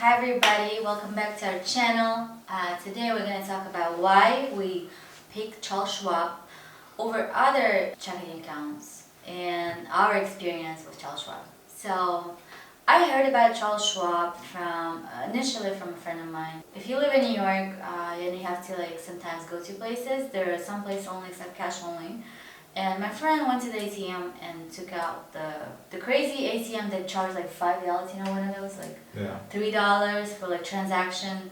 Hi everybody, welcome back to our channel. Today we're going to talk about why we picked Charles Schwab over other checking accounts and our experience with Charles Schwab. So I heard about Charles Schwab initially from a friend of mine. If you live in New York and you have to sometimes go to places, there are some places only accept cash only. And my friend went to the ATM and took out the crazy ATM that charged $5, you know, one of those, $3 for transaction.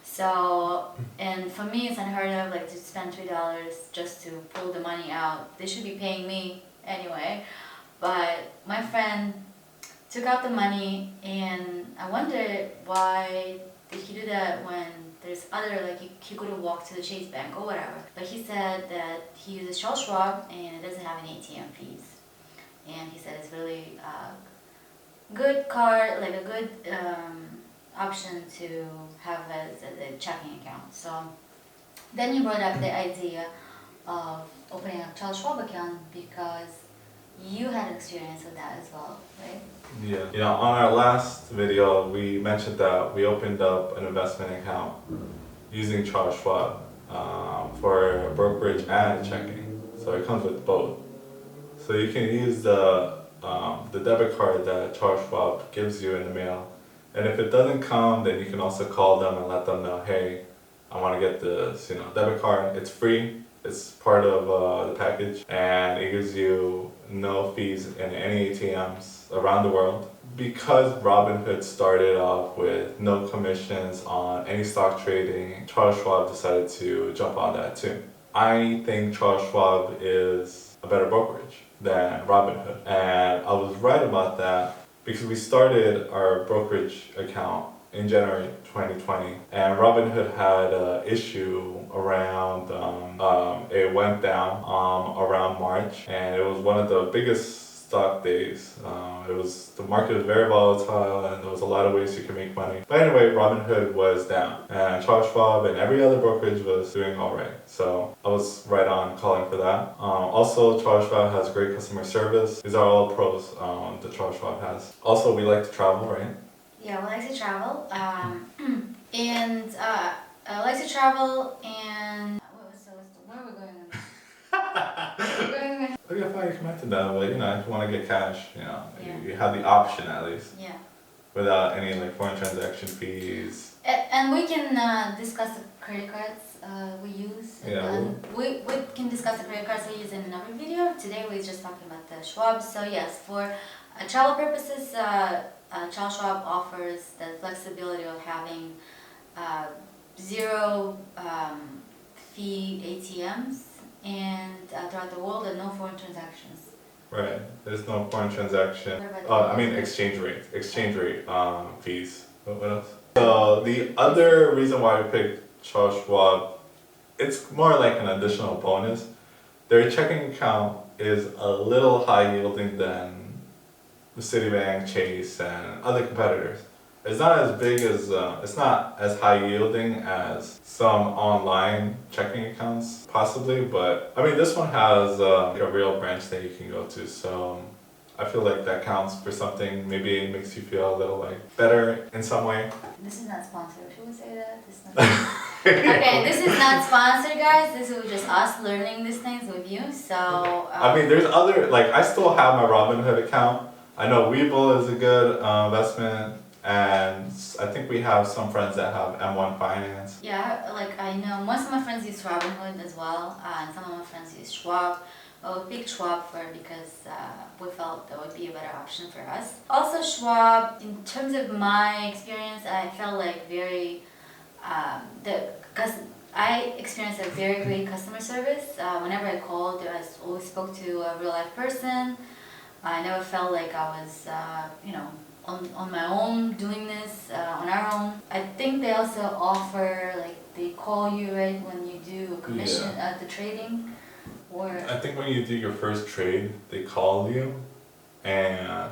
So, and for me it's unheard of to spend $3 just to pull the money out. They should be paying me anyway. But my friend took out the money, and I wondered why did he do that when there's other, he could have walked to the Chase Bank or whatever. But he said that he uses Charles Schwab and it doesn't have any ATM fees. And he said it's really a good card, a good option to have as a checking account. So then you brought up the idea of opening a Charles Schwab account because you had experience with that as well, right? Yeah. On our last video, we mentioned that we opened up an investment account using Charles Schwab for brokerage and checking. So it comes with both. So you can use the debit card that Charles Schwab gives you in the mail. And if it doesn't come, then you can also call them and let them know, hey, I want to get this, debit card. It's free. It's part of the package, and it gives you no fees in any ATMs around the world. Because Robinhood started off with no commissions on any stock trading, Charles Schwab decided to jump on that too. I think Charles Schwab is a better brokerage than Robinhood, and I was right about that because we started our brokerage account in January 2020, and Robinhood had an issue around, it went down around March, and it was one of the biggest stock days. The market was very volatile, and there was a lot of ways you can make money. But anyway, Robinhood was down, and Charles Schwab and every other brokerage was doing all right. So I was right on calling for that. Also, Charles Schwab has great customer service. These are all pros that Charles Schwab has. Also, we like to travel, right? Yeah, we like to travel, and I like to travel, and where are we going on this? Okay, fine, you commented that, but if you want to get cash, you have the option at least. Yeah. Without any foreign transaction fees. And we can discuss the credit cards we use. We can discuss the credit cards we use in another video. Today we're just talking about the Schwab. So yes, for travel purposes, Charles Schwab offers the flexibility of having zero fee ATMs and throughout the world, and no foreign transactions. Right, there's no foreign transaction. Exchange rate fees. What else? So the other reason why we picked Charles Schwab, it's more like an additional bonus. Their checking account is a little high yielding than the Citibank, Chase, and other competitors. It's not as big as, it's not as high yielding as some online checking accounts, possibly, but this one has a real branch that you can go to, so I feel like that counts for something. Maybe it makes you feel a little better in some way. This is not sponsored. Should we say that? This is not okay, this is not sponsored, guys. This is just us learning these things with you. So there's other, I still have my Robinhood account. I know Webull is a good investment, and I think we have some friends that have M1 Finance. Yeah, I know most of my friends use Robinhood as well, and some of my friends use Schwab. Well, we picked Schwab because we felt that would be a better option for us. Also, Schwab, in terms of my experience, I felt because I experienced a very great customer service. Whenever I called, I always spoke to a real life person. I never felt like I was, on my own doing this, on our own. I think they also offer, they call you right when you do a commission at the trading. I think when you do your first trade, they call you, and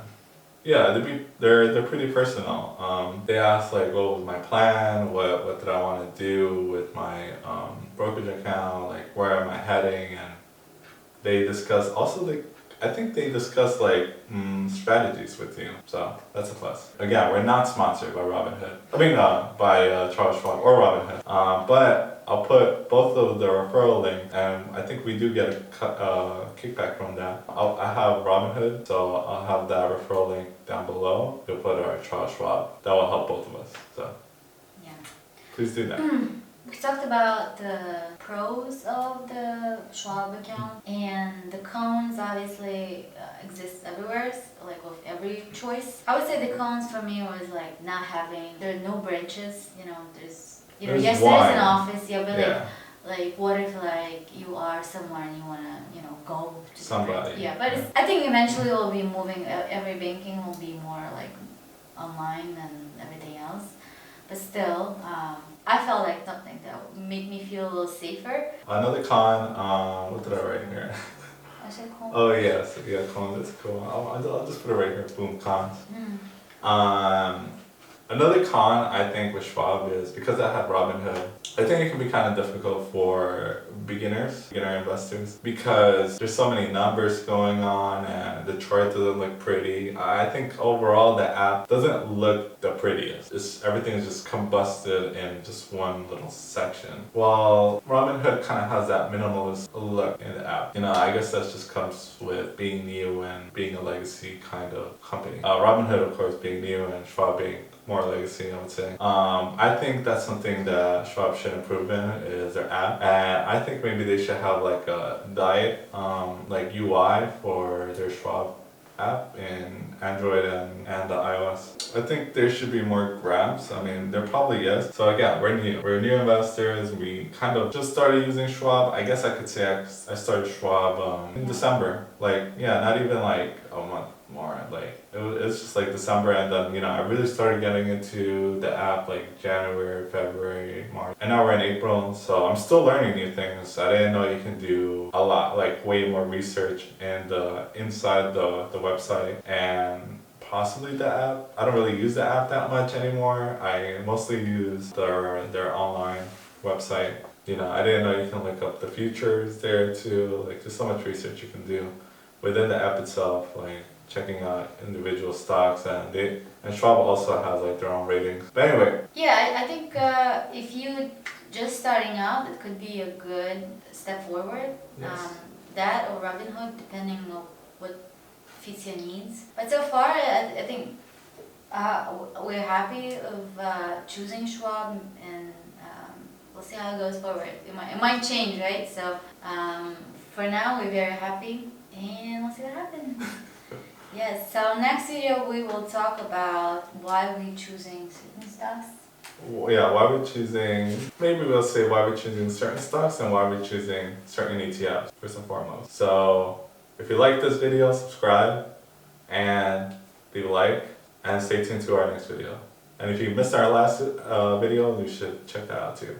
they're pretty personal. They ask what was my plan, what did I want to do with my brokerage account, where am I heading, and they discuss also I think they discuss like strategies with you, so that's a plus. Again, we're not sponsored by Robinhood. I mean, by Charles Schwab or Robinhood. But I'll put both of the referral links, and I think we do get a kickback from that. I have Robinhood, so I'll have that referral link down below. You'll put our Charles Schwab. That will help both of us. So Yeah. please do that. We talked about the pros of the Schwab account, and the cons obviously exist everywhere, like with every choice. I would say the cons for me was like not having, there are no branches, There's yes, one. there's an office, yeah, but Yeah. like what if like you are somewhere and you wanna, go to Somebody, different, yeah, but I think eventually we'll be moving, every banking will be more like online and everything else. But still, I felt like something that would make me feel a little safer. Another con, what did I write here? I said cool. Oh yes, yeah, cons, that's cool. I'll just put it right here, boom, cons. Another con I think with Schwab is because I had Robinhood, I think it can be kind of difficult for beginner investors because there's so many numbers going on and the chart doesn't look pretty. I think overall the app doesn't look the prettiest. Everything is just combusted in just one little section. While Robinhood kind of has that minimalist look in the app. I guess that just comes with being new and being a legacy kind of company. Robinhood, of course, being new and Schwab being more legacy, I would say. I think that's something that Schwab should improve in is their app, and I think maybe they should have like a diet, like UI for their Schwab app in Android and the iOS. I think there should be more grabs. I mean, there probably is. So again, we're new investors. We kind of just started using Schwab. I guess I could say I started Schwab in December. Like, yeah, not even like a month more. Like it's just like December, and then I really started getting into the app like January, February, March, and now we're in April. So I'm still learning new things. I didn't know you can do a lot, like way more research and inside the website and possibly the app. I don't really use the app that much anymore. I mostly use their online website. I didn't know you can look up the futures there too. Like there's so much research you can do within the app itself, like checking out individual stocks, and Schwab also has like their own ratings. But anyway. Yeah, I think if you just starting out, it could be a good step forward. Yes. That or Robinhood, depending on what fits your needs. But so far, I think we're happy of choosing Schwab, and we'll see how it goes forward. It might change, right? So for now, we're very happy, and we'll see what happens. Yes, so next video we will talk about why we're choosing certain stocks. Yeah, why we're choosing, maybe we'll say why we're choosing certain stocks and why we're choosing certain ETFs, first and foremost. So if you like this video, subscribe and leave a like and stay tuned to our next video. And if you missed our last video, you should check that out too.